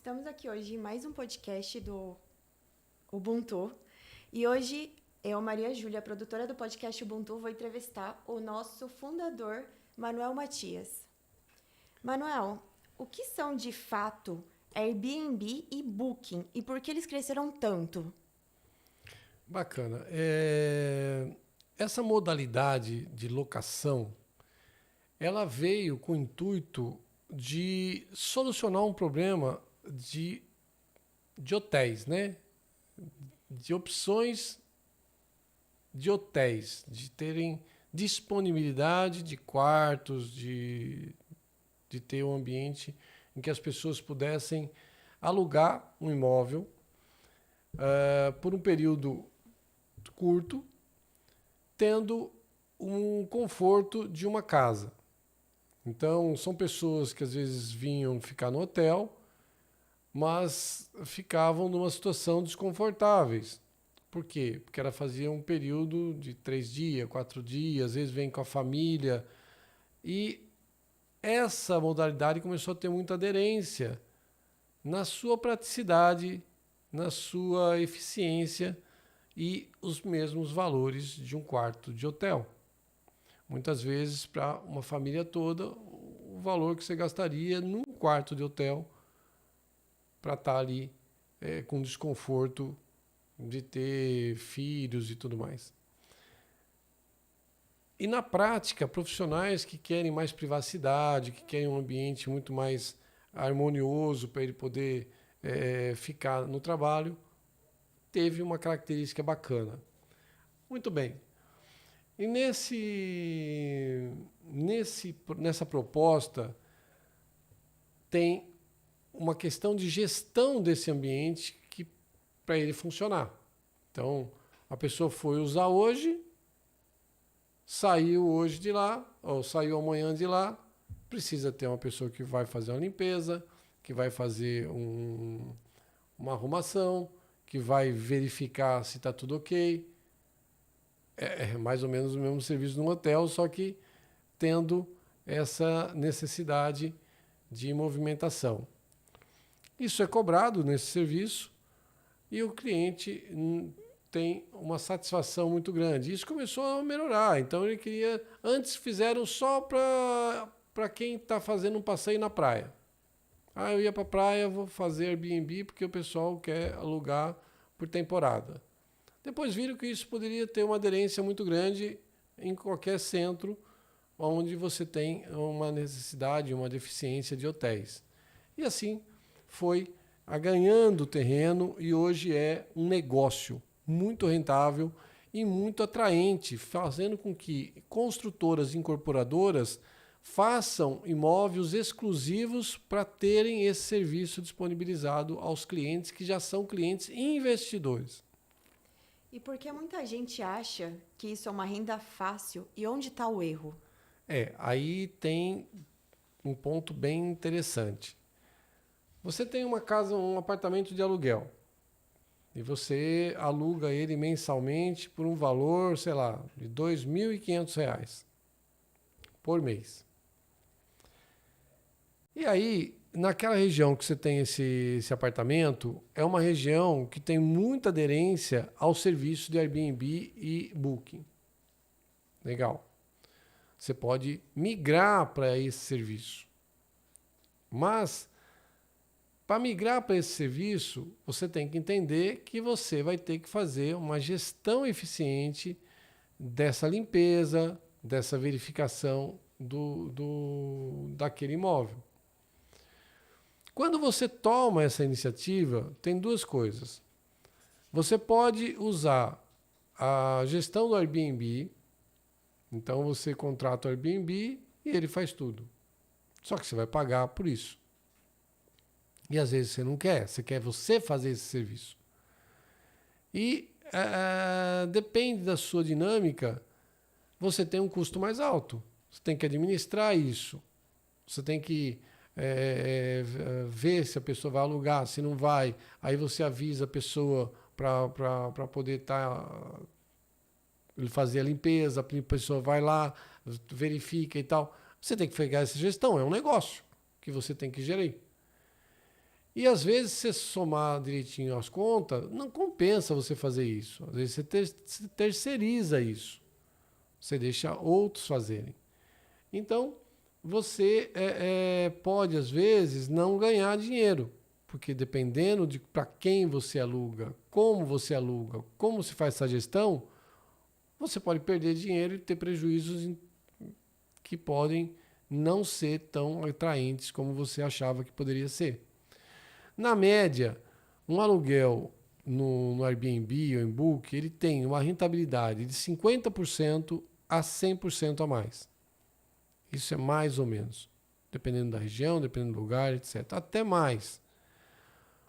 Estamos aqui hoje em mais um podcast do Ubuntu. E hoje eu, Maria Júlia, produtora do podcast Ubuntu, vou entrevistar o nosso fundador, Manuel Matias. Manuel, o que são de fato Airbnb e Booking e por que eles cresceram tanto? Bacana. Essa modalidade de locação, ela veio com o intuito de solucionar um problema de hotéis, né? De opções de hotéis, de terem disponibilidade de quartos, de ter um ambiente em que as pessoas pudessem alugar um imóvel por um período curto, tendo um conforto de uma casa. Então, são pessoas que às vezes vinham ficar no hotel, mas ficavam numa situação desconfortáveis. Por quê? Porque ela fazia um período de 3 dias, 4 dias, às vezes vem com a família. E essa modalidade começou a ter muita aderência na sua praticidade, na sua eficiência e os mesmos valores de um quarto de hotel. Muitas vezes, para uma família toda, o valor que você gastaria num quarto de hotel para estar ali com desconforto de ter filhos e tudo mais. E na prática, profissionais que querem mais privacidade, que querem um ambiente muito mais harmonioso para ele poder ficar no trabalho, teve uma característica bacana. Muito bem. E nessa proposta tem uma questão de gestão desse ambiente para ele funcionar. Então, a pessoa foi usar hoje, saiu hoje de lá, ou saiu amanhã de lá, precisa ter uma pessoa que vai fazer uma limpeza, que vai fazer uma arrumação, que vai verificar se está tudo ok. É mais ou menos o mesmo serviço no hotel, só que tendo essa necessidade de movimentação. Isso é cobrado nesse serviço e o cliente tem uma satisfação muito grande. Isso começou a melhorar, então ele queria... Antes fizeram só para quem está fazendo um passeio na praia. Eu ia para a praia, vou fazer Airbnb porque o pessoal quer alugar por temporada. Depois viram que isso poderia ter uma aderência muito grande em qualquer centro onde você tem uma necessidade, uma deficiência de hotéis. E assim foi ganhando terreno e hoje é um negócio muito rentável e muito atraente, fazendo com que construtoras e incorporadoras façam imóveis exclusivos para terem esse serviço disponibilizado aos clientes que já são clientes investidores. E por que muita gente acha que isso é uma renda fácil e onde está o erro? Aí tem um ponto bem interessante. Você tem uma casa, um apartamento de aluguel, e você aluga ele mensalmente por um valor, sei lá, de R$ 2.500 por mês. E aí, naquela região que você tem esse apartamento, é uma região que tem muita aderência ao serviço de Airbnb e Booking. Legal. Você pode migrar para esse serviço. Mas, para migrar para esse serviço, você tem que entender que você vai ter que fazer uma gestão eficiente dessa limpeza, dessa verificação daquele imóvel. Quando você toma essa iniciativa, tem duas coisas. Você pode usar a gestão do Airbnb, então você contrata o Airbnb e ele faz tudo. Só que você vai pagar por isso. E às vezes você não quer, você quer você fazer esse serviço. E depende da sua dinâmica, você tem um custo mais alto. Você tem que administrar isso. Você tem que ver se a pessoa vai alugar, se não vai. Aí você avisa a pessoa para poder fazer a limpeza, a pessoa vai lá, verifica e tal. Você tem que pegar essa gestão, é um negócio que você tem que gerir. E às vezes, se você somar direitinho as contas, não compensa você fazer isso. Às vezes você terceiriza isso. Você deixa outros fazerem. Então, você pode, às vezes, não ganhar dinheiro. Porque dependendo de para quem você aluga, como se faz essa gestão, você pode perder dinheiro e ter prejuízos que podem não ser tão atraentes como você achava que poderia ser. Na média, um aluguel no Airbnb ou em Book, ele tem uma rentabilidade de 50% a 100% a mais. Isso é mais ou menos. Dependendo da região, dependendo do lugar, etc. Até mais.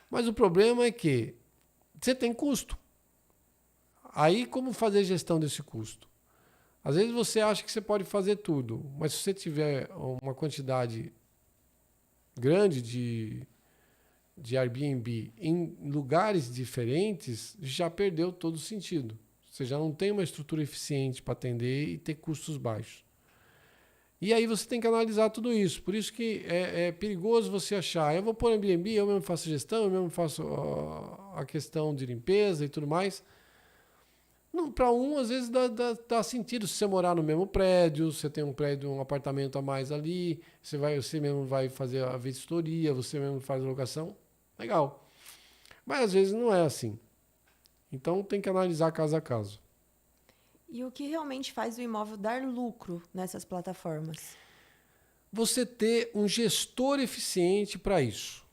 Mas o problema é que você tem custo. Aí, como fazer gestão desse custo? Às vezes você acha que você pode fazer tudo, mas se você tiver uma quantidade grande de Airbnb em lugares diferentes, já perdeu todo o sentido. Você já não tem uma estrutura eficiente para atender e ter custos baixos. E aí você tem que analisar tudo isso. Por isso que é perigoso você achar, eu vou pôr Airbnb, eu mesmo faço gestão, eu mesmo faço a questão de limpeza e tudo mais. Para às vezes dá sentido se você morar no mesmo prédio, você tem um prédio, um apartamento a mais ali, você mesmo vai fazer a vistoria, você mesmo faz a locação. Legal. Mas às vezes não é assim. Então tem que analisar caso a caso. E o que realmente faz o imóvel dar lucro nessas plataformas? Você ter um gestor eficiente para isso.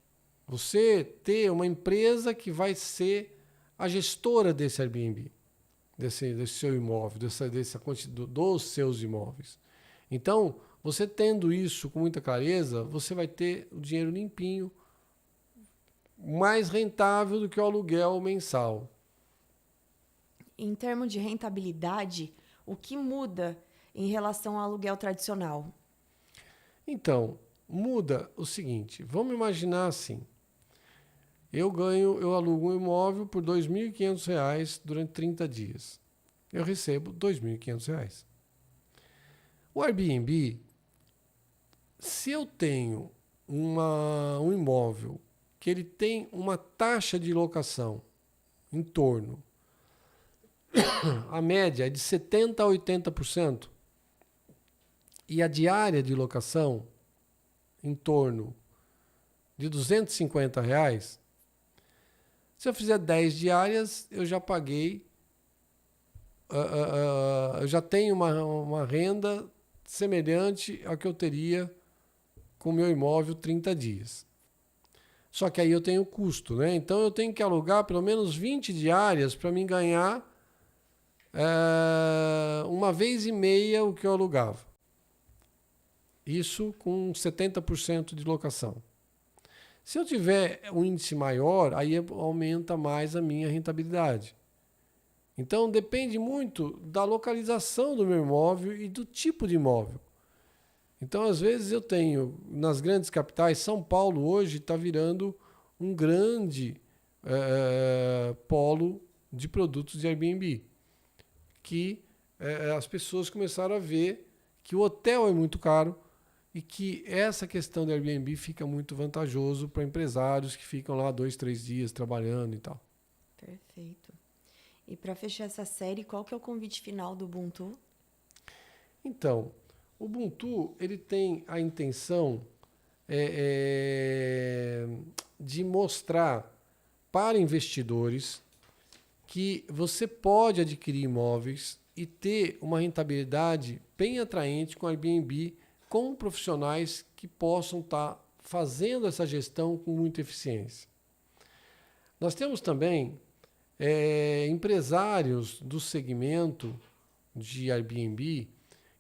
Você ter uma empresa que vai ser a gestora desse Airbnb, desse seu imóvel, dos seus imóveis. Então, você tendo isso com muita clareza, você vai ter o dinheiro limpinho, mais rentável do que o aluguel mensal. Em termos de rentabilidade, o que muda em relação ao aluguel tradicional? Então, muda o seguinte, vamos imaginar assim, eu alugo um imóvel por R$ 2.500 durante 30 dias. Eu recebo R$ 2.500. O Airbnb, se eu tenho um imóvel que ele tem uma taxa de locação em torno, a média é de 70% a 80%, e a diária de locação em torno de R$ 250, se eu fizer 10 diárias, eu já paguei, eu já tenho uma renda semelhante ao que eu teria com o meu imóvel 30 dias. Só que aí eu tenho custo, né? Então eu tenho que alugar pelo menos 20 diárias para mim ganhar uma vez e meia o que eu alugava. Isso com 70% de locação. Se eu tiver um índice maior, aí aumenta mais a minha rentabilidade. Então depende muito da localização do meu imóvel e do tipo de imóvel. Então, às vezes eu tenho, nas grandes capitais, São Paulo hoje está virando um grande polo de produtos de Airbnb, que as pessoas começaram a ver que o hotel é muito caro e que essa questão do Airbnb fica muito vantajoso para empresários que ficam lá 2, 3 dias trabalhando e tal. Perfeito. E para fechar essa série, qual que é o convite final do Ubuntu? Então, o Ubuntu ele tem a intenção de mostrar para investidores que você pode adquirir imóveis e ter uma rentabilidade bem atraente com Airbnb, com profissionais que possam estar fazendo essa gestão com muita eficiência. Nós temos também empresários do segmento de Airbnb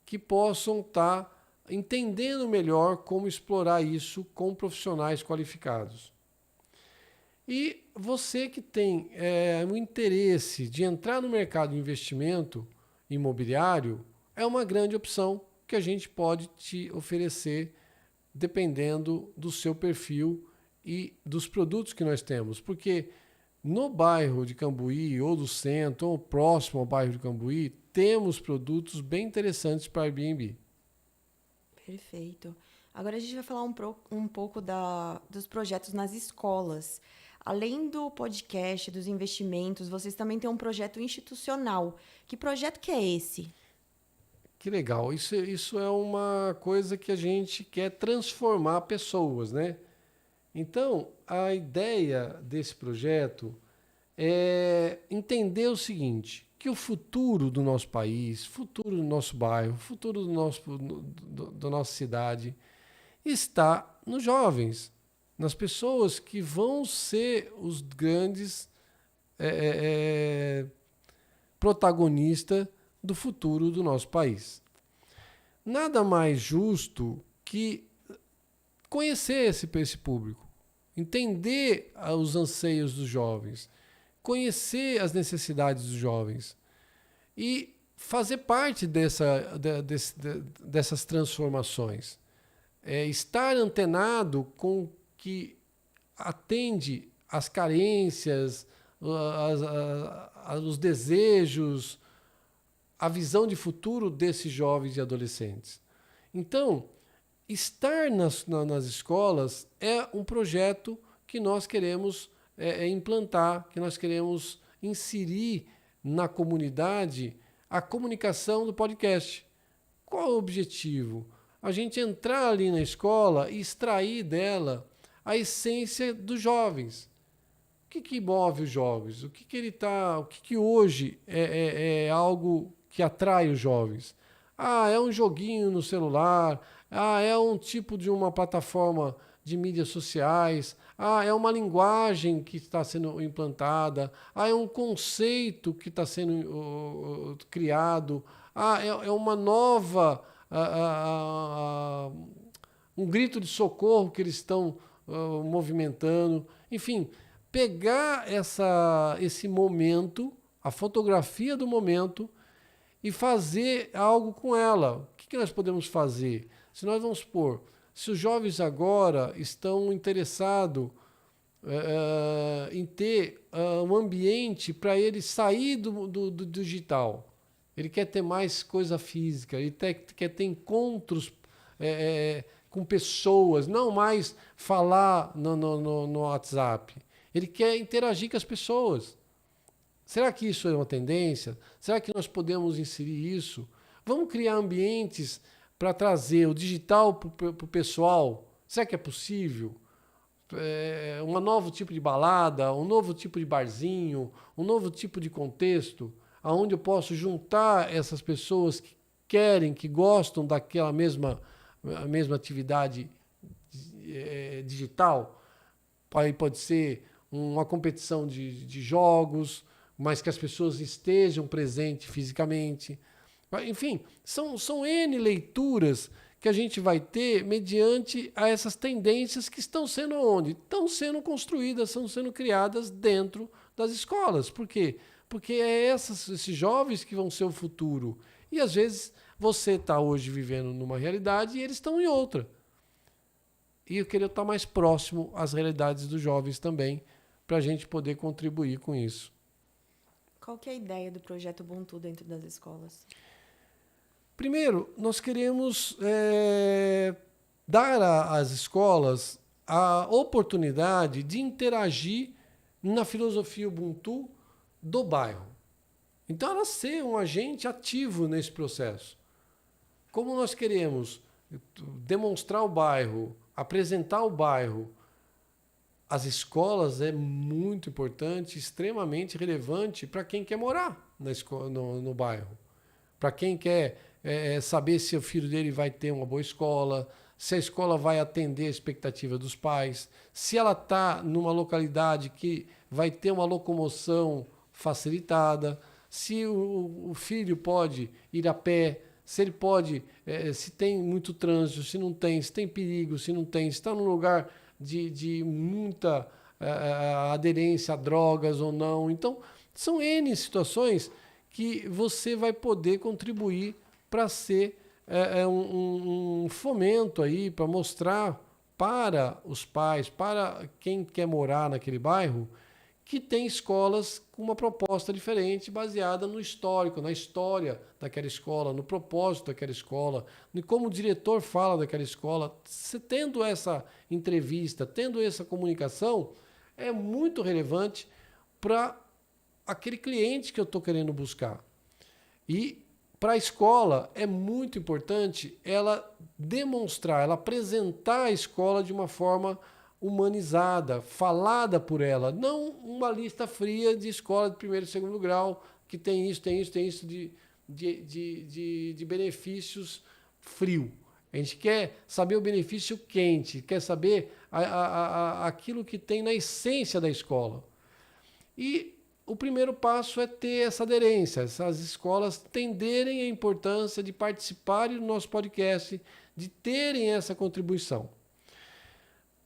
que possam estar entendendo melhor como explorar isso com profissionais qualificados. E você que tem um interesse de entrar no mercado de investimento imobiliário, é uma grande opção que a gente pode te oferecer dependendo do seu perfil e dos produtos que nós temos. Porque no bairro de Cambuí, ou do centro, ou próximo ao bairro de Cambuí, temos produtos bem interessantes para Airbnb. Perfeito. Agora a gente vai falar um pouco dos projetos nas escolas. Além do podcast, dos investimentos, vocês também têm um projeto institucional. Que projeto que é esse? Que legal. Isso é uma coisa que a gente quer transformar pessoas, né? Então, a ideia desse projeto é entender o seguinte, que o futuro do nosso país, futuro do nosso bairro, futuro da nossa cidade está nos jovens, nas pessoas que vão ser os grandes protagonistas do futuro do nosso país. Nada mais justo que conhecer esse público, entender os anseios dos jovens, conhecer as necessidades dos jovens e fazer parte dessas transformações. Estar antenado com o que atende às carências, os desejos, a visão de futuro desses jovens e adolescentes. Então, estar nas escolas é um projeto que nós queremos implantar, que nós queremos inserir na comunidade a comunicação do podcast. Qual é o objetivo? A gente entrar ali na escola e extrair dela a essência dos jovens. O que move os jovens? O que hoje é algo que atrai os jovens? É um joguinho no celular, é um tipo de uma plataforma de mídias sociais, é uma linguagem que está sendo implantada, é um conceito que está sendo criado, é uma nova, um grito de socorro que eles estão movimentando. Enfim, pegar esse momento, a fotografia do momento, e fazer algo com ela. O que nós podemos fazer? Se nós vamos supor, se os jovens agora estão interessados em ter um ambiente para ele sair do digital, ele quer ter mais coisa física, ele quer ter encontros com pessoas, não mais falar no WhatsApp. Ele quer interagir com as pessoas. Será que isso é uma tendência? Será que nós podemos inserir isso? Vamos criar ambientes para trazer o digital para o pessoal? Será que é possível? Um novo tipo de balada, um novo tipo de barzinho, um novo tipo de contexto, onde eu posso juntar essas pessoas que querem, que gostam daquela mesma atividade digital. Aí pode ser uma competição de jogos, mas que as pessoas estejam presentes fisicamente. Enfim, são N leituras que a gente vai ter mediante a essas tendências que estão sendo onde? Estão sendo construídas, estão sendo criadas dentro das escolas. Por quê? Porque esses jovens que vão ser o futuro. E às vezes você está hoje vivendo numa realidade e eles estão em outra. E eu queria estar mais próximo às realidades dos jovens também, para a gente poder contribuir com isso. Qual que é a ideia do projeto Ubuntu dentro das escolas? Primeiro, nós queremos dar às escolas a oportunidade de interagir na filosofia Ubuntu do bairro. Então, ela ser um agente ativo nesse processo. Como nós queremos demonstrar o bairro, apresentar o bairro, as escolas é muito importante, extremamente relevante para quem quer morar no bairro. Para quem quer saber se o filho dele vai ter uma boa escola, se a escola vai atender a expectativa dos pais, se ela está numa localidade que vai ter uma locomoção facilitada, se o filho pode ir a pé, se ele pode, se tem muito trânsito, se não tem, se tem perigo, se não tem, se está num lugar de muita aderência a drogas ou não. Então, são N situações que você vai poder contribuir para ser um fomento aí, para mostrar para os pais, para quem quer morar naquele bairro, que tem escolas com uma proposta diferente, baseada no histórico, na história daquela escola, no propósito daquela escola, em como o diretor fala daquela escola. Você tendo essa entrevista, tendo essa comunicação, é muito relevante para aquele cliente que eu estou querendo buscar. E para a escola é muito importante ela demonstrar, ela apresentar a escola de uma forma humanizada, falada por ela, não uma lista fria de escola de primeiro e segundo grau, que tem isso de benefícios frio. A gente quer saber o benefício quente, quer saber aquilo que tem na essência da escola. E o primeiro passo é ter essa aderência, essas escolas entenderem a importância de participarem do nosso podcast, de terem essa contribuição.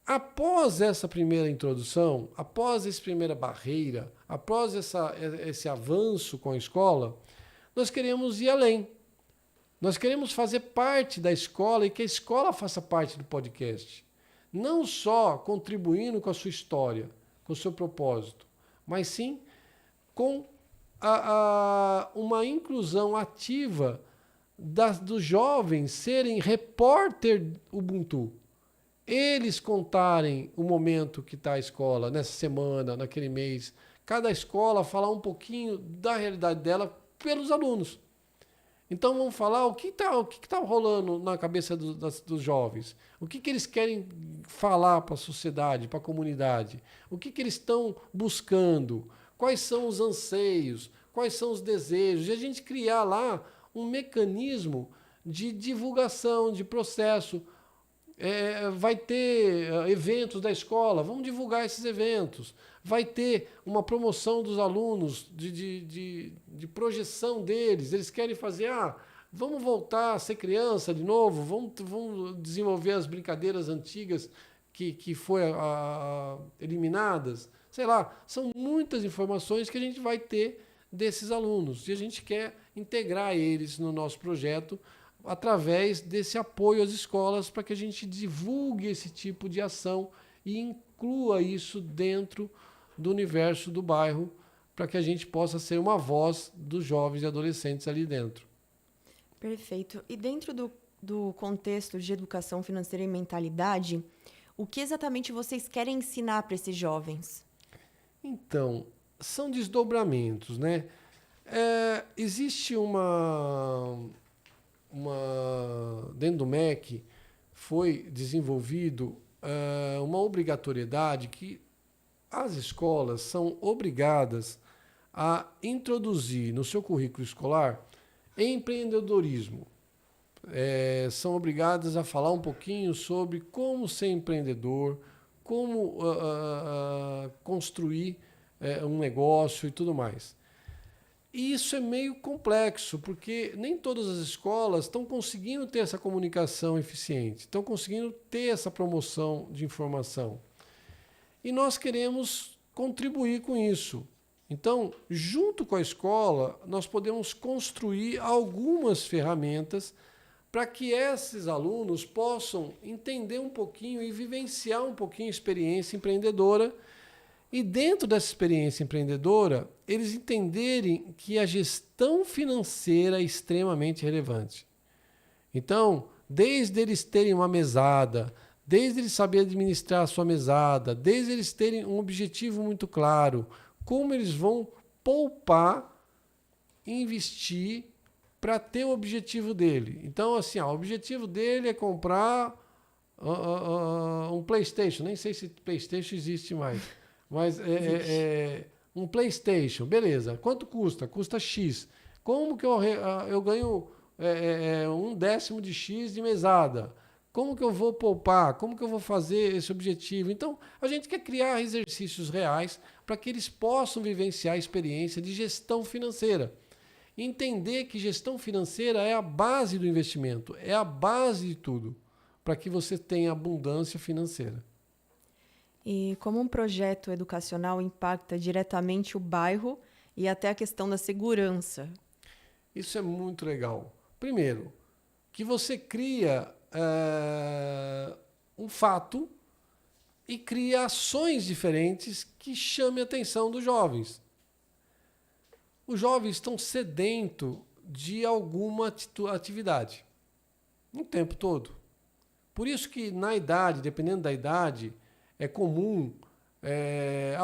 Após essa primeira introdução, após essa primeira barreira, após esse avanço com a escola, nós queremos ir além. Nós queremos fazer parte da escola e que a escola faça parte do podcast. Não só contribuindo com a sua história, com o seu propósito, mas sim com uma inclusão ativa dos jovens serem repórter Ubuntu. Eles contarem o momento que está a escola, nessa semana, naquele mês. Cada escola falar um pouquinho da realidade dela pelos alunos. Então vamos falar o que tá rolando na cabeça dos jovens. O que eles querem falar para a sociedade, para a comunidade. O que eles estão buscando. Quais são os anseios, quais são os desejos. E a gente criar lá um mecanismo de divulgação, de processo. Vai ter eventos da escola, vamos divulgar esses eventos. Vai ter uma promoção dos alunos, de projeção deles. Eles querem fazer, vamos voltar a ser criança de novo, vamos desenvolver as brincadeiras antigas que foram eliminadas. Sei lá, são muitas informações que a gente vai ter desses alunos. E a gente quer integrar eles no nosso projeto através desse apoio às escolas para que a gente divulgue esse tipo de ação e inclua isso dentro do universo do bairro para que a gente possa ser uma voz dos jovens e adolescentes ali dentro. Perfeito. E dentro do contexto de educação financeira e mentalidade, o que exatamente vocês querem ensinar para esses jovens? Então, são desdobramentos, né? Existe dentro do MEC foi desenvolvido uma obrigatoriedade que as escolas são obrigadas a introduzir no seu currículo escolar empreendedorismo. São obrigadas a falar um pouquinho sobre como ser empreendedor, como construir um negócio e tudo mais. E isso é meio complexo, porque nem todas as escolas estão conseguindo ter essa comunicação eficiente, estão conseguindo ter essa promoção de informação. E nós queremos contribuir com isso. Então, junto com a escola, nós podemos construir algumas ferramentas para que esses alunos possam entender um pouquinho e vivenciar um pouquinho a experiência empreendedora. E dentro dessa experiência empreendedora, eles entenderem que a gestão financeira é extremamente relevante. Então, desde eles terem uma mesada, desde eles saberem administrar a sua mesada, desde eles terem um objetivo muito claro, como eles vão poupar e investir para ter o objetivo dele. Então, assim, o objetivo dele é comprar um PlayStation. Nem sei se PlayStation existe mais. Mas um PlayStation, beleza. Quanto custa? Custa X. Como que eu ganho 1/10 de X de mesada? Como que eu vou poupar? Como que eu vou fazer esse objetivo? Então, a gente quer criar exercícios reais para que eles possam vivenciar a experiência de gestão financeira. Entender que gestão financeira é a base do investimento, é a base de tudo, para que você tenha abundância financeira. E como um projeto educacional impacta diretamente o bairro e até a questão da segurança? Isso é muito legal. Primeiro, que você cria um fato e cria ações diferentes que chamem a atenção dos jovens. Os jovens estão sedentos de alguma atividade, o tempo todo. Por isso que na idade, dependendo da idade, é comum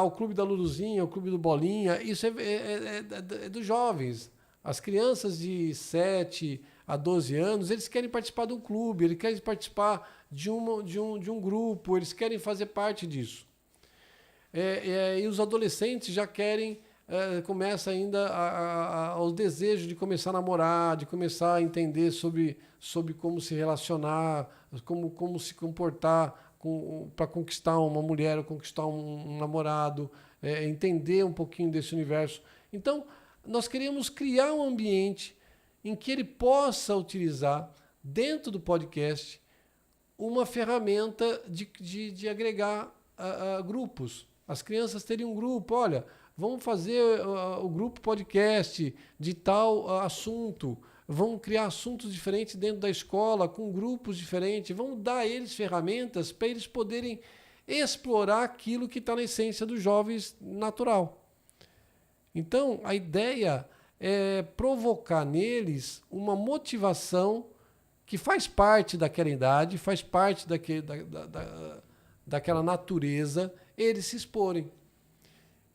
o clube da Luluzinha, o clube do Bolinha, isso é dos jovens. As crianças de 7 a 12 anos, eles querem participar de um clube, eles querem participar de um grupo, eles querem fazer parte disso. E os adolescentes já querem, começa ainda os desejos de começar a namorar, de começar a entender sobre como se relacionar, como se comportar para conquistar uma mulher ou conquistar um namorado, entender um pouquinho desse universo. Então, nós queríamos criar um ambiente em que ele possa utilizar, dentro do podcast, uma ferramenta de agregar grupos. As crianças teriam um grupo, olha, vamos fazer o grupo podcast de tal assunto, vamos criar assuntos diferentes dentro da escola, com grupos diferentes, vamos dar a eles ferramentas para eles poderem explorar aquilo que está na essência dos jovens natural. Então, a ideia é provocar neles uma motivação que faz parte daquela idade, faz parte daquela natureza, eles se exporem.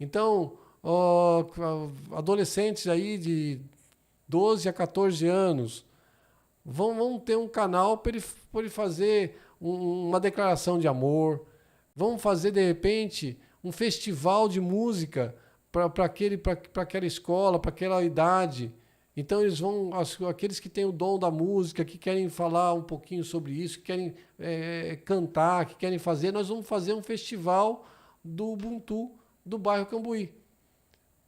Então, adolescentes aí de 12 a 14 anos vão ter um canal para ele fazer uma declaração de amor, vão fazer, de repente, um festival de música para aquela escola, para aquela idade. Então eles vão, aqueles que têm o dom da música, que querem falar um pouquinho sobre isso, que querem cantar, que querem fazer, nós vamos fazer um festival do Ubuntu do bairro Cambuí,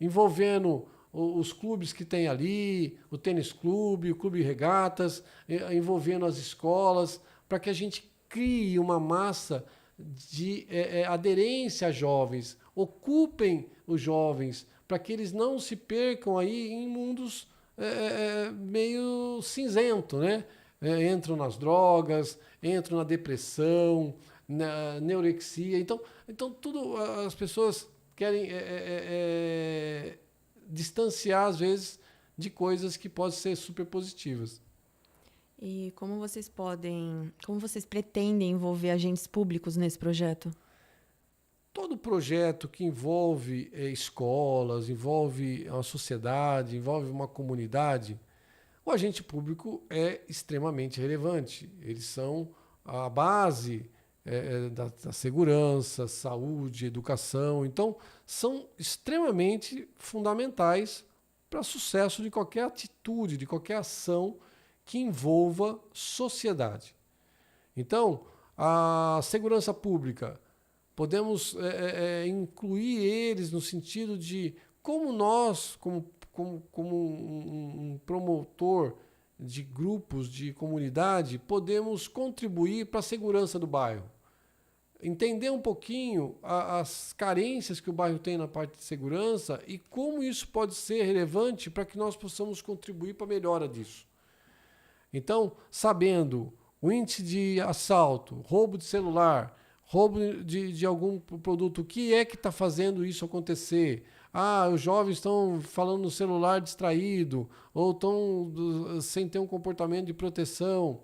envolvendo os clubes que tem ali, o tênis clube, o clube regatas, envolvendo as escolas, para que a gente crie uma massa de aderência a jovens, ocupem os jovens, para que eles não se percam aí em mundos meio cinzento, né? Entram nas drogas, entram na depressão, na neurexia. Então tudo as pessoas querem distanciar, às vezes, de coisas que podem ser super positivas. E como vocês pretendem envolver agentes públicos nesse projeto? Todo projeto que envolve escolas, envolve uma sociedade, envolve uma comunidade, o agente público é extremamente relevante. Eles são a base da segurança, saúde, educação. Então, são extremamente fundamentais para o sucesso de qualquer atitude, de qualquer ação que envolva sociedade. Então, a segurança pública, podemos incluir eles no sentido de como nós, como um promotor de grupos, de comunidade, podemos contribuir para a segurança do bairro. Entender um pouquinho as carências que o bairro tem na parte de segurança e como isso pode ser relevante para que nós possamos contribuir para a melhora disso. Então, sabendo o índice de assalto, roubo de celular, roubo de algum produto, o que é que está fazendo isso acontecer? Os jovens estão falando no celular distraído, ou estão sem ter um comportamento de proteção.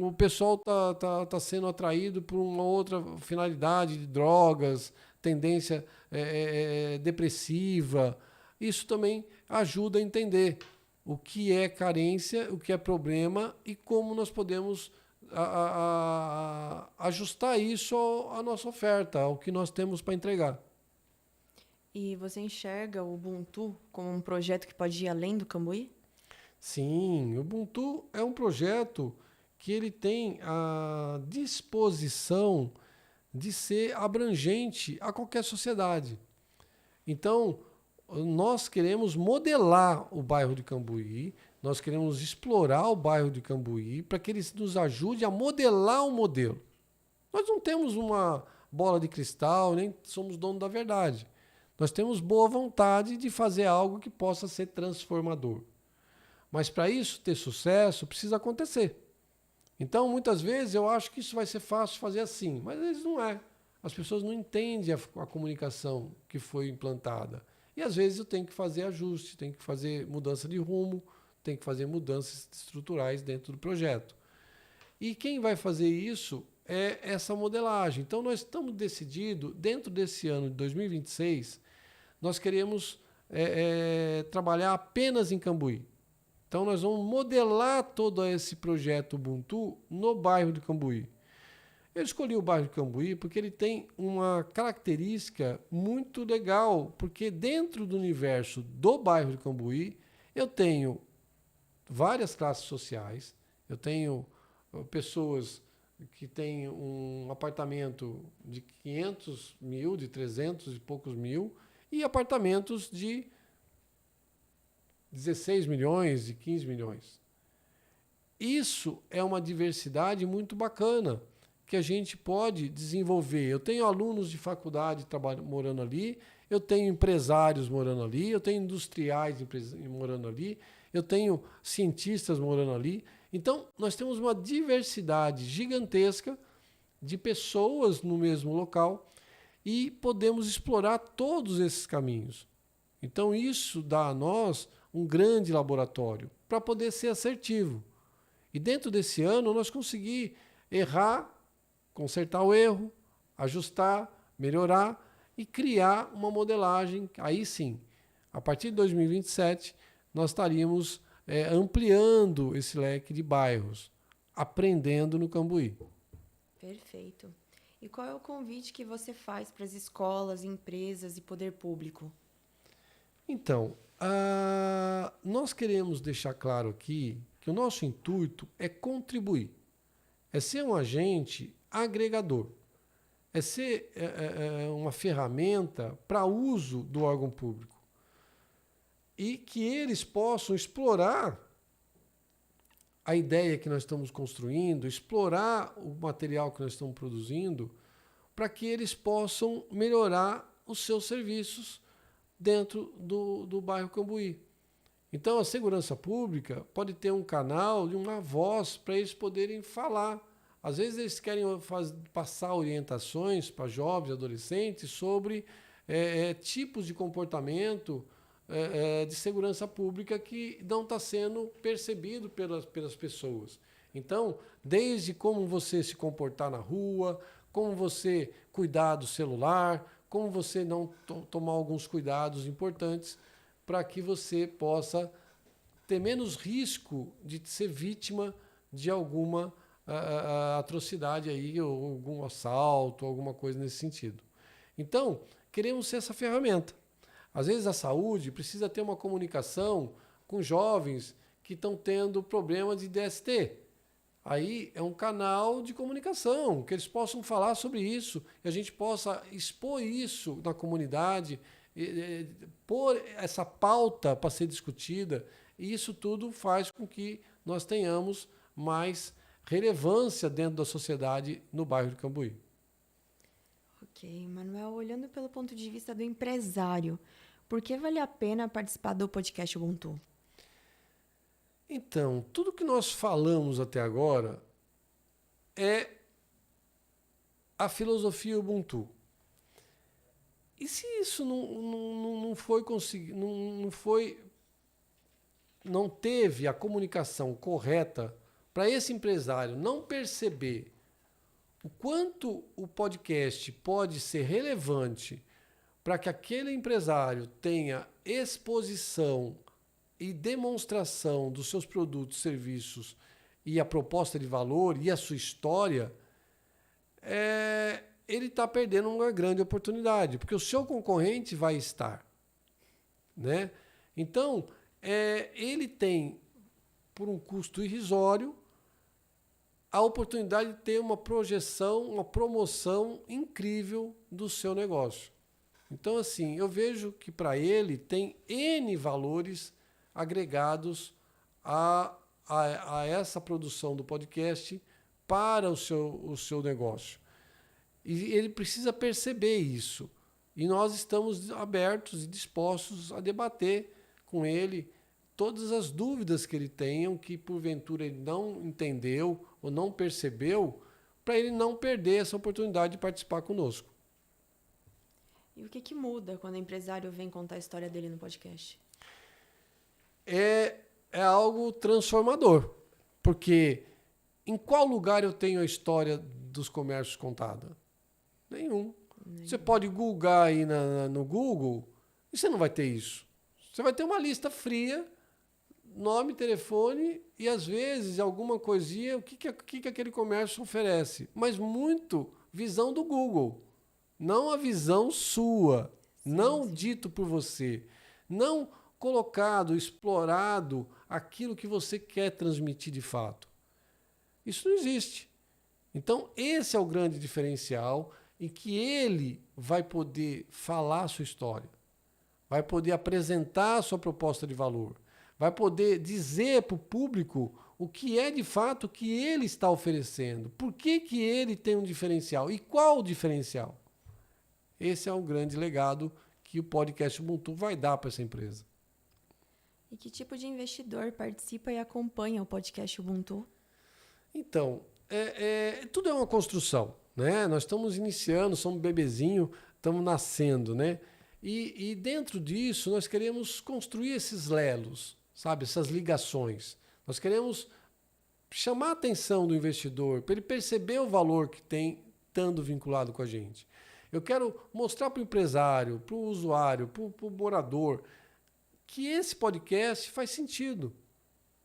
O pessoal tá sendo atraído por uma outra finalidade de drogas, tendência depressiva. Isso também ajuda a entender o que é carência, o que é problema e como nós podemos ajustar isso à nossa oferta, ao que nós temos para entregar. E você enxerga o Ubuntu como um projeto que pode ir além do Cambuí? Sim, o Ubuntu é um projeto que ele tem a disposição de ser abrangente a qualquer sociedade. Então, nós queremos modelar o bairro de Cambuí, nós queremos explorar o bairro de Cambuí para que ele nos ajude a modelar um modelo. Nós não temos uma bola de cristal, nem somos dono da verdade. Nós temos boa vontade de fazer algo que possa ser transformador. Mas para isso ter sucesso, precisa acontecer. Então, muitas vezes, eu acho que isso vai ser fácil fazer assim, mas às vezes não é. As pessoas não entendem a comunicação que foi implantada. E, às vezes, eu tenho que fazer ajuste, tenho que fazer mudança de rumo, tenho que fazer mudanças estruturais dentro do projeto. E quem vai fazer isso é essa modelagem. Então, nós estamos decididos, dentro desse ano de 2026, nós queremos trabalhar apenas em Cambuí. Então, nós vamos modelar todo esse projeto Ubuntu no bairro de Cambuí. Eu escolhi o bairro de Cambuí porque ele tem uma característica muito legal, porque dentro do universo do bairro de Cambuí, eu tenho várias classes sociais, eu tenho pessoas que têm um apartamento de 500 mil, de 300 e poucos mil, e apartamentos de 16 milhões e 15 milhões. Isso é uma diversidade muito bacana que a gente pode desenvolver. Eu tenho alunos de faculdade morando ali, eu tenho empresários morando ali, eu tenho industriais morando ali, eu tenho cientistas morando ali. Então, nós temos uma diversidade gigantesca de pessoas no mesmo local e podemos explorar todos esses caminhos. Então, isso dá a nós um grande laboratório para poder ser assertivo. E dentro desse ano, nós conseguimos errar, consertar o erro, ajustar, melhorar e criar uma modelagem. Aí sim, a partir de 2027, nós estaríamos ampliando esse leque de bairros, aprendendo no Cambuí. Perfeito. E qual é o convite que você faz para as escolas, empresas e poder público? Então, nós queremos deixar claro aqui que o nosso intuito é contribuir, é ser um agente agregador, é ser uma ferramenta para uso do órgão público e que eles possam explorar a ideia que nós estamos construindo, explorar o material que nós estamos produzindo, para que eles possam melhorar os seus serviços dentro do bairro Cambuí. Então, a segurança pública pode ter um canal e uma voz para eles poderem falar. Às vezes, eles querem passar orientações para jovens, adolescentes, sobre tipos de comportamento de segurança pública que não está sendo percebido pelas pessoas. Então, desde como você se comportar na rua, como você cuidar do celular, como você não tomar alguns cuidados importantes para que você possa ter menos risco de ser vítima de alguma atrocidade aí, ou algum assalto, alguma coisa nesse sentido. Então, queremos ser essa ferramenta. Às vezes a saúde precisa ter uma comunicação com jovens que estão tendo problemas de DST. Aí é um canal de comunicação, que eles possam falar sobre isso, e a gente possa expor isso na comunidade, pôr essa pauta para ser discutida, e isso tudo faz com que nós tenhamos mais relevância dentro da sociedade no bairro de Cambuí. Ok, Manuel, olhando pelo ponto de vista do empresário, por que vale a pena participar do podcast Ubuntu? Então, tudo que nós falamos até agora é a filosofia Ubuntu. E se isso não foi conseguido, não teve a comunicação correta para esse empresário não perceber o quanto o podcast pode ser relevante para que aquele empresário tenha exposição e demonstração dos seus produtos, serviços e a proposta de valor e a sua história, ele está perdendo uma grande oportunidade, porque o seu concorrente vai estar, né? Então, ele tem, por um custo irrisório, a oportunidade de ter uma projeção, uma promoção incrível do seu negócio. Então, assim, eu vejo que para ele tem N valores agregados a essa produção do podcast para o seu negócio. E ele precisa perceber isso. E nós estamos abertos e dispostos a debater com ele todas as dúvidas que ele tenha, que porventura ele não entendeu ou não percebeu, para ele não perder essa oportunidade de participar conosco. E o que muda quando o empresário vem contar a história dele no podcast? É algo transformador, porque em qual lugar eu tenho a história dos comércios contada? Nenhum. Você pode googar aí no Google e você não vai ter isso. Você vai ter uma lista fria, nome, telefone e, às vezes, alguma coisinha, o que aquele comércio oferece. Mas muito visão do Google, não a visão sua, não dito por você, não colocado, explorado aquilo que você quer transmitir de fato. Isso não existe. Então, esse é o grande diferencial em que ele vai poder falar a sua história, vai poder apresentar a sua proposta de valor, vai poder dizer para o público o que é de fato que ele está oferecendo, por que ele tem um diferencial e qual o diferencial. Esse é o grande legado que o podcast Ubuntu vai dar para essa empresa. E que tipo de investidor participa e acompanha o podcast Ubuntu? Então, tudo é uma construção, né? Nós estamos iniciando, somos um bebezinho, estamos nascendo, né? E dentro disso nós queremos construir esses lelos, sabe? Essas ligações. Nós queremos chamar a atenção do investidor para ele perceber o valor que tem estando vinculado com a gente. Eu quero mostrar para o empresário, para o usuário, para o morador, que esse podcast faz sentido,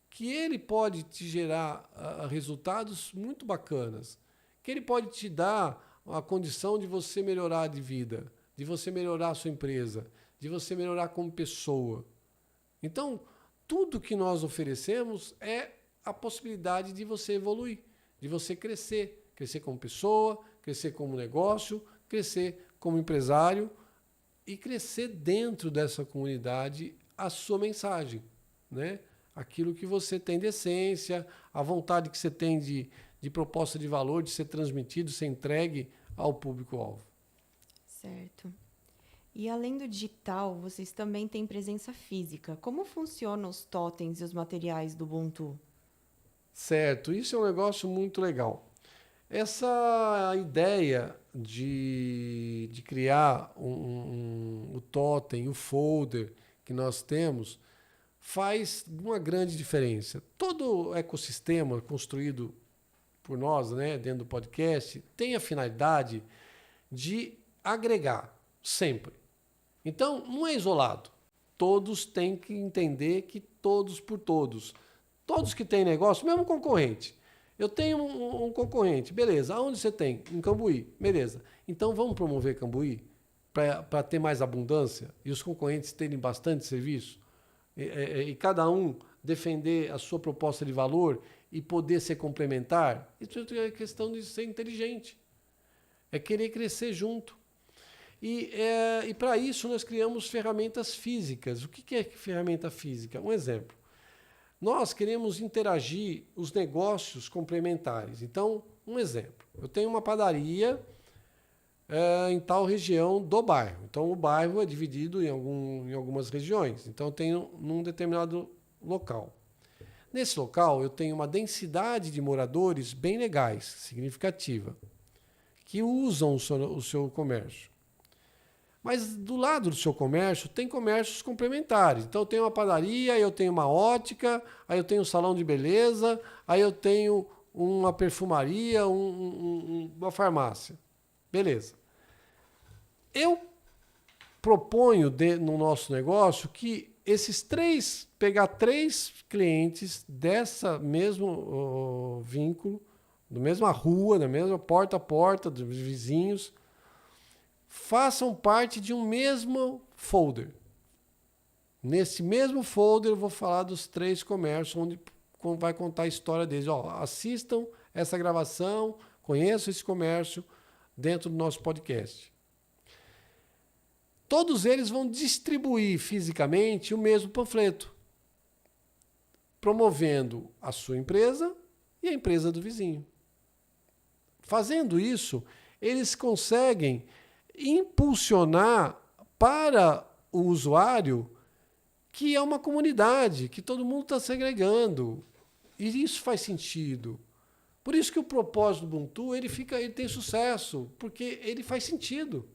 que ele pode te gerar resultados muito bacanas, que ele pode te dar a condição de você melhorar de vida, de você melhorar a sua empresa, de você melhorar como pessoa. Então, tudo que nós oferecemos é a possibilidade de você evoluir, de você crescer como pessoa, crescer como negócio, crescer como empresário e crescer dentro dessa comunidade a sua mensagem, né? Aquilo que você tem de essência, a vontade que você tem de proposta de valor, de ser transmitido, ser entregue ao público-alvo. Certo. E além do digital, vocês também têm presença física. Como funcionam os totens e os materiais do Ubuntu? Certo, isso é um negócio muito legal. Essa ideia de criar o totem, o folder que nós temos, faz uma grande diferença. Todo ecossistema construído por nós, né, dentro do podcast, tem a finalidade de agregar sempre. Então, não é isolado. Todos têm que entender que todos por todos. Todos que têm negócio, mesmo concorrente. Eu tenho um concorrente, beleza. Aonde você tem? Em Cambuí, beleza. Então, vamos promover Cambuí para ter mais abundância e os concorrentes terem bastante serviço? E cada um defender a sua proposta de valor e poder ser complementar, isso é questão de ser inteligente. É querer crescer junto. E para isso nós criamos ferramentas físicas. O que é ferramenta física? Um exemplo. Nós queremos interagir os negócios complementares. Então, um exemplo. Eu tenho uma padaria em tal região do bairro. Então, o bairro é dividido em algumas regiões. Então, eu tenho num determinado local. Nesse local, eu tenho uma densidade de moradores bem legais, significativa, que usam o seu comércio. Mas do lado do seu comércio, tem comércios complementares. Então, eu tenho uma padaria, aí eu tenho uma ótica, aí eu tenho um salão de beleza, aí eu tenho uma perfumaria, uma farmácia. Beleza. Eu proponho no nosso negócio que pegar 3 clientes dessa mesmo vínculo, da mesma rua, da mesma porta a porta, dos vizinhos, façam parte de um mesmo folder. Nesse mesmo folder eu vou falar dos 3 comércios, onde vai contar a história deles. Assistam essa gravação, conheçam esse comércio dentro do nosso podcast. Todos eles vão distribuir fisicamente o mesmo panfleto, promovendo a sua empresa e a empresa do vizinho. Fazendo isso, eles conseguem impulsionar para o usuário que é uma comunidade, que todo mundo está se agregando. E isso faz sentido. Por isso que o propósito do Ubuntu ele tem sucesso, porque ele faz sentido.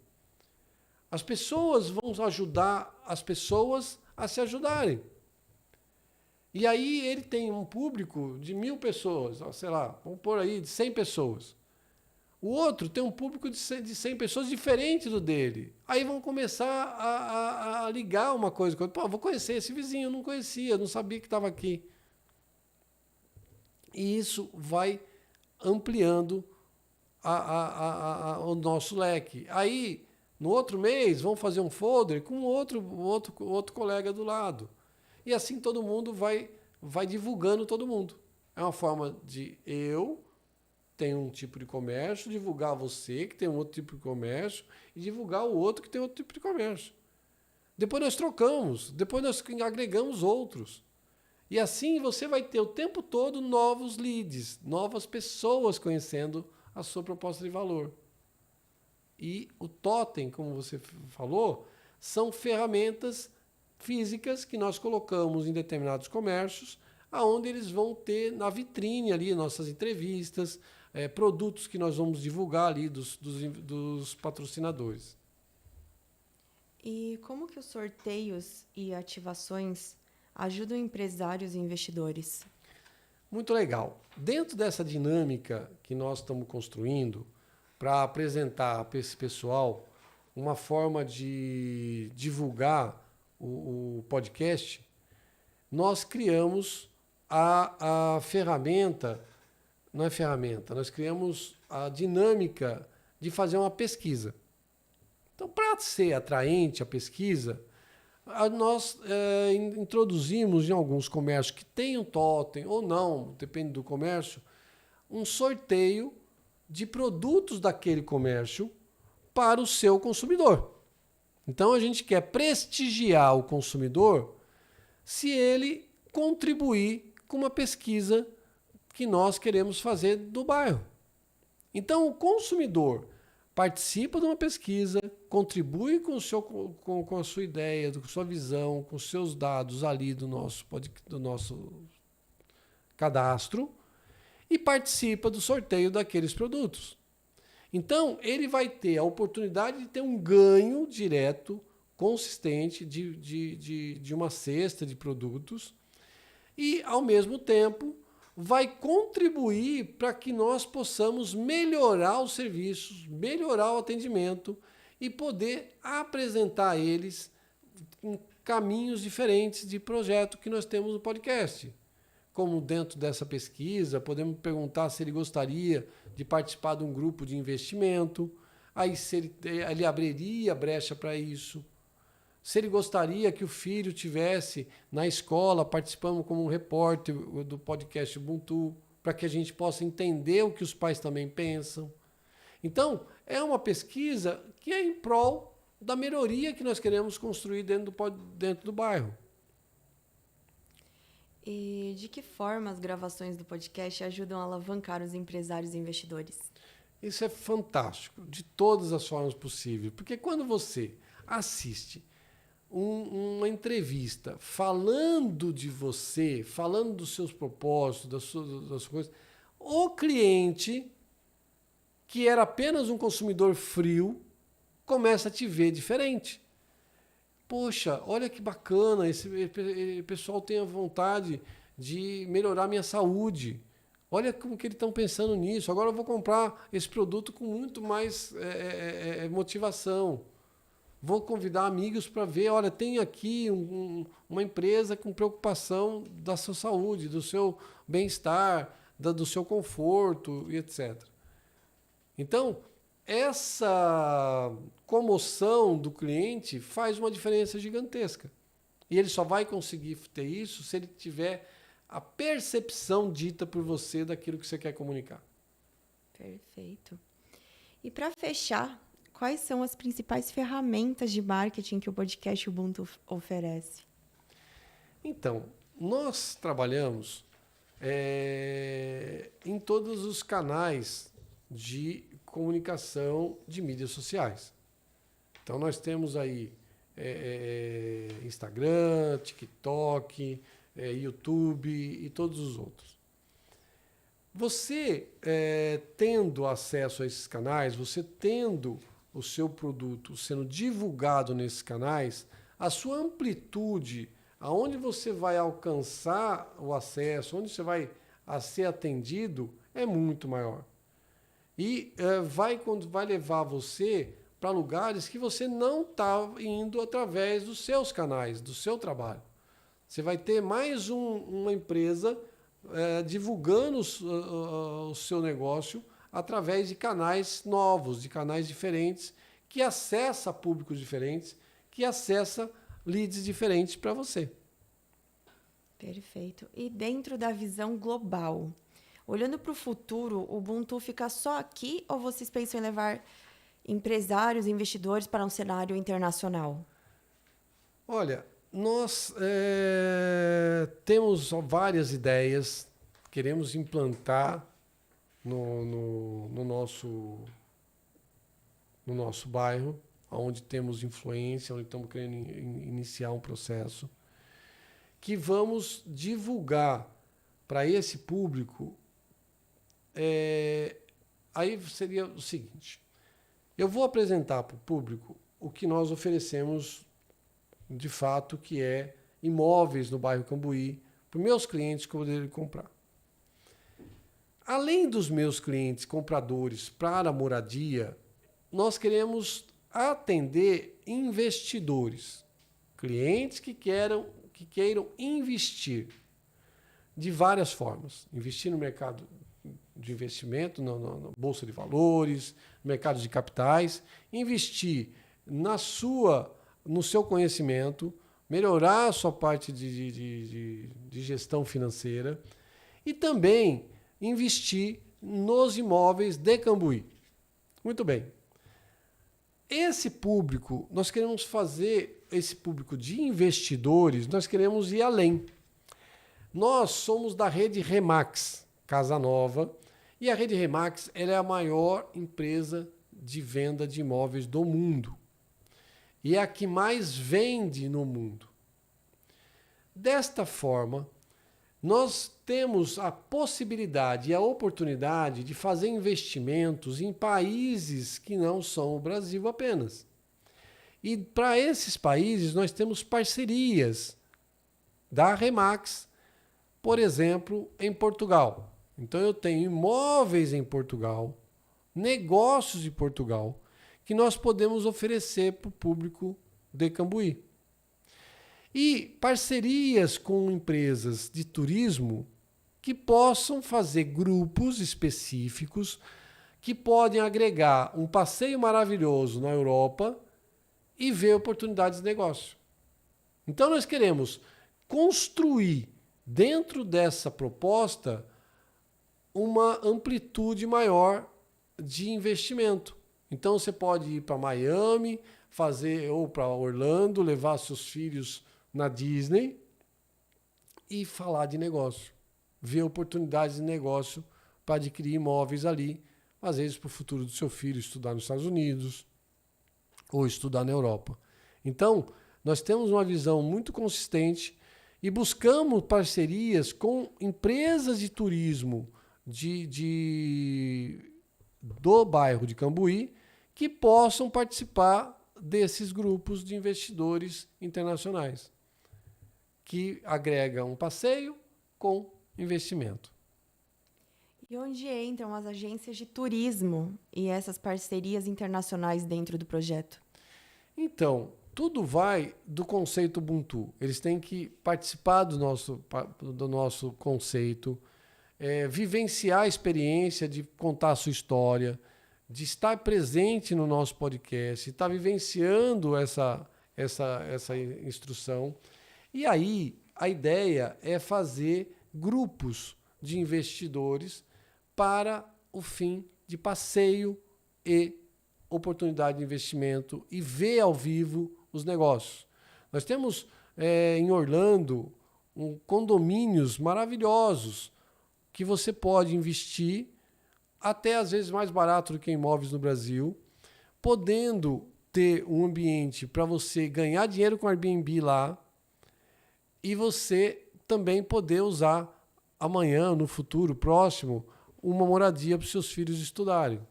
As pessoas vão ajudar as pessoas a se ajudarem. E aí ele tem um público de 1.000 pessoas, sei lá, vamos pôr aí, de 100 pessoas. O outro tem um público de 100 pessoas diferente do dele. Aí vão começar a ligar uma coisa com outra. Pô, vou conhecer esse vizinho, eu não conhecia, não sabia que estava aqui. E isso vai ampliando o nosso leque. Aí, no outro mês, vão fazer um folder com outro colega do lado. E assim todo mundo vai divulgando todo mundo. É uma forma de eu ter um tipo de comércio, divulgar você que tem um outro tipo de comércio e divulgar o outro que tem outro tipo de comércio. Depois nós trocamos, depois nós agregamos outros. E assim você vai ter o tempo todo novos leads, novas pessoas conhecendo a sua proposta de valor. E o totem, como você falou, são ferramentas físicas que nós colocamos em determinados comércios, aonde eles vão ter na vitrine ali nossas entrevistas, produtos que nós vamos divulgar ali dos patrocinadores. E como que os sorteios e ativações ajudam empresários e investidores? Muito legal. Dentro dessa dinâmica que nós estamos construindo, para apresentar para esse pessoal uma forma de divulgar o podcast, nós criamos a ferramenta, não é ferramenta, nós criamos a dinâmica de fazer uma pesquisa. Então, para ser atraente a pesquisa, nós introduzimos em alguns comércios que têm um totem ou não, depende do comércio, um sorteio de produtos daquele comércio para o seu consumidor. Então a gente quer prestigiar o consumidor se ele contribuir com uma pesquisa que nós queremos fazer do bairro. Então o consumidor participa de uma pesquisa, contribui com a sua ideia, com a sua visão, com os seus dados ali do nosso cadastro e participa do sorteio daqueles produtos. Então, ele vai ter a oportunidade de ter um ganho direto, consistente, de uma cesta de produtos e, ao mesmo tempo, vai contribuir para que nós possamos melhorar os serviços, melhorar o atendimento e poder apresentar a eles em caminhos diferentes de projeto que nós temos no podcast. Como dentro dessa pesquisa, podemos perguntar se ele gostaria de participar de um grupo de investimento, aí se ele abriria brecha para isso. Se ele gostaria que o filho tivesse na escola participando como um repórter do podcast Ubuntu, para que a gente possa entender o que os pais também pensam. Então, é uma pesquisa que é em prol da melhoria que nós queremos construir dentro do bairro. E de que forma as gravações do podcast ajudam a alavancar os empresários e investidores? Isso é fantástico, de todas as formas possíveis. Porque quando você assiste uma entrevista falando de você, falando dos seus propósitos, das coisas, o cliente, que era apenas um consumidor frio, começa a te ver diferente. Poxa, olha que bacana, esse pessoal tem a vontade de melhorar minha saúde. Olha como que eles estão pensando nisso. Agora eu vou comprar esse produto com muito mais motivação. Vou convidar amigos para ver, olha, tem aqui uma empresa com preocupação da sua saúde, do seu bem-estar, do seu conforto e etc. Então, essa comoção do cliente faz uma diferença gigantesca. E ele só vai conseguir ter isso se ele tiver a percepção dita por você daquilo que você quer comunicar. Perfeito. E para fechar, quais são as principais ferramentas de marketing que o podcast Ubuntu oferece? Então, nós trabalhamos em todos os canais de comunicação de mídias sociais. Então, nós temos aí Instagram, TikTok, YouTube e todos os outros. Você, tendo acesso a esses canais, você tendo o seu produto sendo divulgado nesses canais, a sua amplitude, aonde você vai alcançar o acesso, onde você vai ser atendido, é muito maior. E vai levar você para lugares que você não está indo através dos seus canais, do seu trabalho. Você vai ter mais uma empresa divulgando o seu negócio através de canais novos, de canais diferentes, que acessa públicos diferentes, que acessa leads diferentes para você. Perfeito. E dentro da visão global, olhando para o futuro, o Ubuntu fica só aqui ou vocês pensam em levar empresários, investidores para um cenário internacional? Olha, nós temos várias ideias, queremos implantar no nosso bairro, onde temos influência, onde estamos querendo iniciar um processo, que vamos divulgar para esse público. Aí seria o seguinte: eu vou apresentar para o público o que nós oferecemos de fato, que é imóveis no bairro Cambuí, para os meus clientes poderem comprar. Além dos meus clientes compradores para a moradia, nós queremos atender investidores, clientes que queiram investir de várias formas. Investir no mercado de investimento, na Bolsa de Valores, no mercado de capitais, investir no seu conhecimento, melhorar a sua parte de gestão financeira e também investir nos imóveis de Cambuí. Muito bem. Esse público, nós queremos fazer esse público de investidores, nós queremos ir além. Nós somos da rede Remax, Casa Nova, e a rede Remax ela é a maior empresa de venda de imóveis do mundo. E é a que mais vende no mundo. Desta forma, nós temos a possibilidade e a oportunidade de fazer investimentos em países que não são o Brasil apenas. E para esses países nós temos parcerias da Remax, por exemplo, em Portugal. Então eu tenho imóveis em Portugal, negócios de Portugal, que nós podemos oferecer para o público de Cambuí. E parcerias com empresas de turismo que possam fazer grupos específicos que podem agregar um passeio maravilhoso na Europa e ver oportunidades de negócio. Então nós queremos construir dentro dessa proposta uma amplitude maior de investimento. Então você pode ir para Miami, ou para Orlando, levar seus filhos na Disney e falar de negócio, ver oportunidades de negócio para adquirir imóveis ali, às vezes para o futuro do seu filho estudar nos Estados Unidos ou estudar na Europa. Então, nós temos uma visão muito consistente e buscamos parcerias com empresas de turismo do bairro de Cambuí que possam participar desses grupos de investidores internacionais, que agregam um passeio com investimento. E onde entram as agências de turismo e essas parcerias internacionais dentro do projeto? Então, tudo vai do conceito Ubuntu. Eles têm que participar do nosso conceito, vivenciar a experiência de contar a sua história, de estar presente no nosso podcast, estar vivenciando essa instrução. E aí, a ideia é fazer grupos de investidores para o fim de passeio e oportunidade de investimento e ver ao vivo os negócios. Nós temos em Orlando condomínios maravilhosos que você pode investir até às vezes mais barato do que imóveis no Brasil, podendo ter um ambiente para você ganhar dinheiro com Airbnb lá e você também poder usar amanhã, no futuro próximo, uma moradia para os seus filhos estudarem.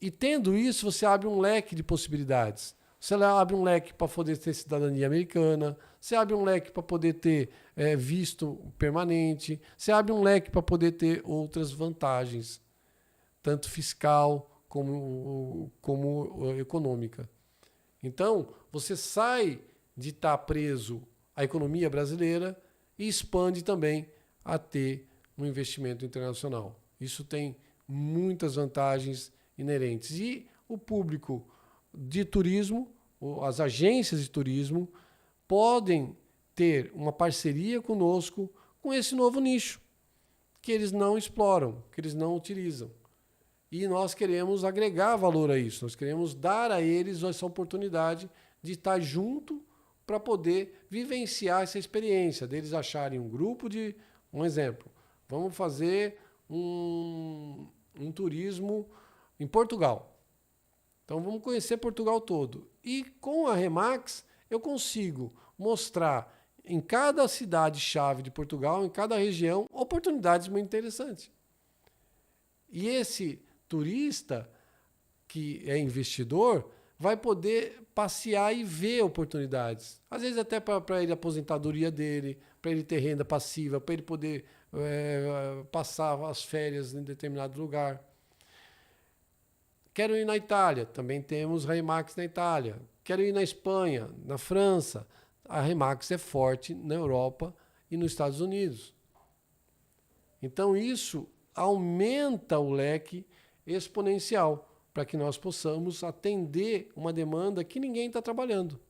E tendo isso, você abre um leque de possibilidades. Você abre um leque para poder ter cidadania americana, você abre um leque para poder ter visto permanente, você abre um leque para poder ter outras vantagens, tanto fiscal como econômica. Então, você sai de estar preso à economia brasileira e expande também a ter um investimento internacional. Isso tem muitas vantagens inerentes. E o público de turismo, as agências de turismo, podem ter uma parceria conosco com esse novo nicho, que eles não exploram, que eles não utilizam. E nós queremos agregar valor a isso, nós queremos dar a eles essa oportunidade de estar junto para poder vivenciar essa experiência, deles acharem um grupo de... Um exemplo, vamos fazer um turismo em Portugal. Então vamos conhecer Portugal todo. E com a Remax eu consigo mostrar em cada cidade-chave de Portugal, em cada região, oportunidades muito interessantes. E esse turista, que é investidor, vai poder passear e ver oportunidades. Às vezes até para ele a aposentadoria dele, para ele ter renda passiva, para ele poder passar as férias em determinado lugar. Quero ir na Itália, também temos Remax na Itália. Quero ir na Espanha, na França. A Remax é forte na Europa e nos Estados Unidos. Então isso aumenta o leque exponencial para que nós possamos atender uma demanda que ninguém está trabalhando.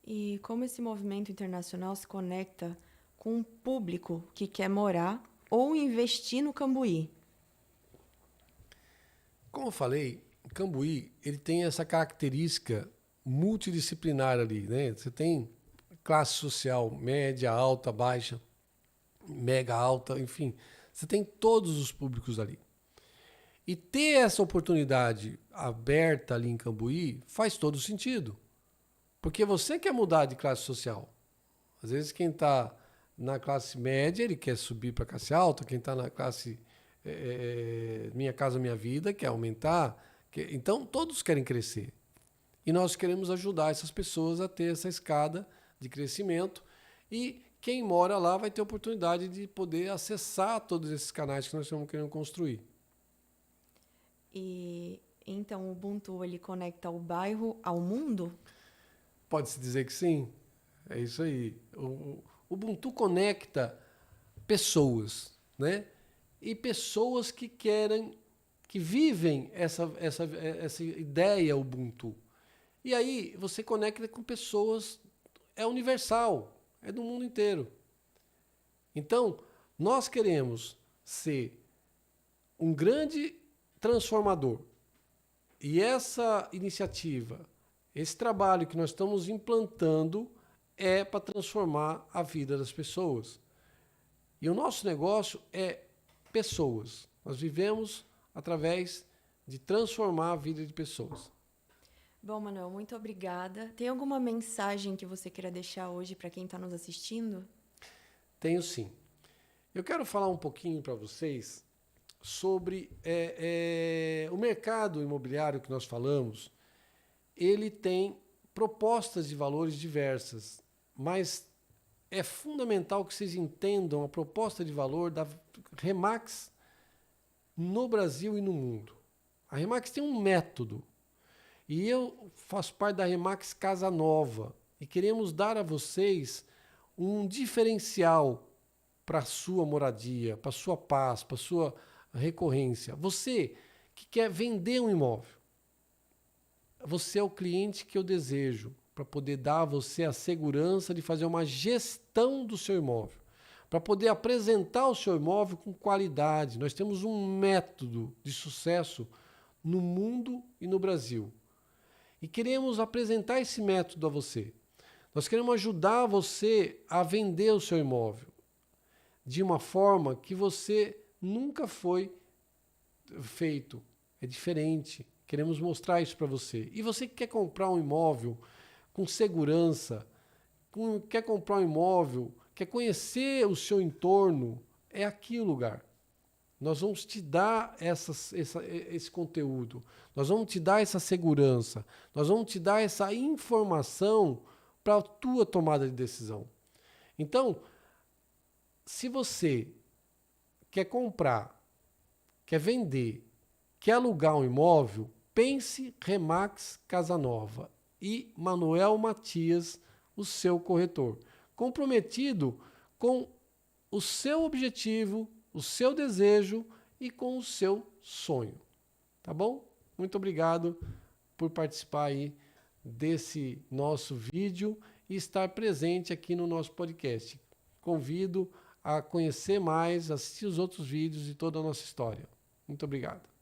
E como esse movimento internacional se conecta com um público que quer morar ou investir no Cambuí? Como eu falei, o Cambuí ele tem essa característica multidisciplinar ali, né? Você tem classe social média, alta, baixa, mega alta, enfim, você tem todos os públicos ali. E ter essa oportunidade aberta ali em Cambuí faz todo sentido. Porque você quer mudar de classe social. Às vezes quem está na classe média, ele quer subir para a classe alta, quem está na classe Minha Casa Minha Vida quer aumentar. Então, todos querem crescer. E nós queremos ajudar essas pessoas a ter essa escada de crescimento. E quem mora lá vai ter a oportunidade de poder acessar todos esses canais que nós estamos querendo construir. E então o Ubuntu ele conecta o bairro ao mundo? Pode-se dizer que sim. É isso aí. O Ubuntu conecta pessoas, né? E pessoas que querem, que vivem essa ideia Ubuntu. E aí você conecta com pessoas, é universal, é do mundo inteiro. Então, nós queremos ser um grande transformador. E essa iniciativa, esse trabalho que nós estamos implantando é para transformar a vida das pessoas. E o nosso negócio é pessoas. Nós vivemos através de transformar a vida de pessoas. Bom, Manuel, muito obrigada. Tem alguma mensagem que você queira deixar hoje para quem está nos assistindo? Tenho sim. Eu quero falar um pouquinho para vocês sobre o mercado imobiliário que nós falamos. Ele tem propostas de valores diversas, mas é fundamental que vocês entendam a proposta de valor da Remax no Brasil e no mundo. A Remax tem um método. E eu faço parte da Remax Casa Nova e queremos dar a vocês um diferencial para a sua moradia, para a sua paz, para a sua recorrência. Você que quer vender um imóvel, você é o cliente que eu desejo para poder dar a você a segurança de fazer uma gestão do seu imóvel, para poder apresentar o seu imóvel com qualidade. Nós temos um método de sucesso no mundo e no Brasil. E queremos apresentar esse método a você. Nós queremos ajudar você a vender o seu imóvel de uma forma que você nunca foi feito. É diferente, Queremos mostrar isso para você. E você que quer comprar um imóvel com segurança, quer comprar um imóvel, quer conhecer o seu entorno, é aqui o lugar. Nós vamos te dar esse conteúdo, nós vamos te dar essa segurança, nós vamos te dar essa informação para a tua tomada de decisão. Então, se você quer comprar, quer vender, quer alugar um imóvel, pense Remax Casa Nova e Manuel Matias, o seu corretor, comprometido com o seu objetivo, o seu desejo e com o seu sonho. Tá bom? Muito obrigado por participar aí desse nosso vídeo e estar presente aqui no nosso podcast. Convido a conhecer mais, assistir os outros vídeos e toda a nossa história. Muito obrigado.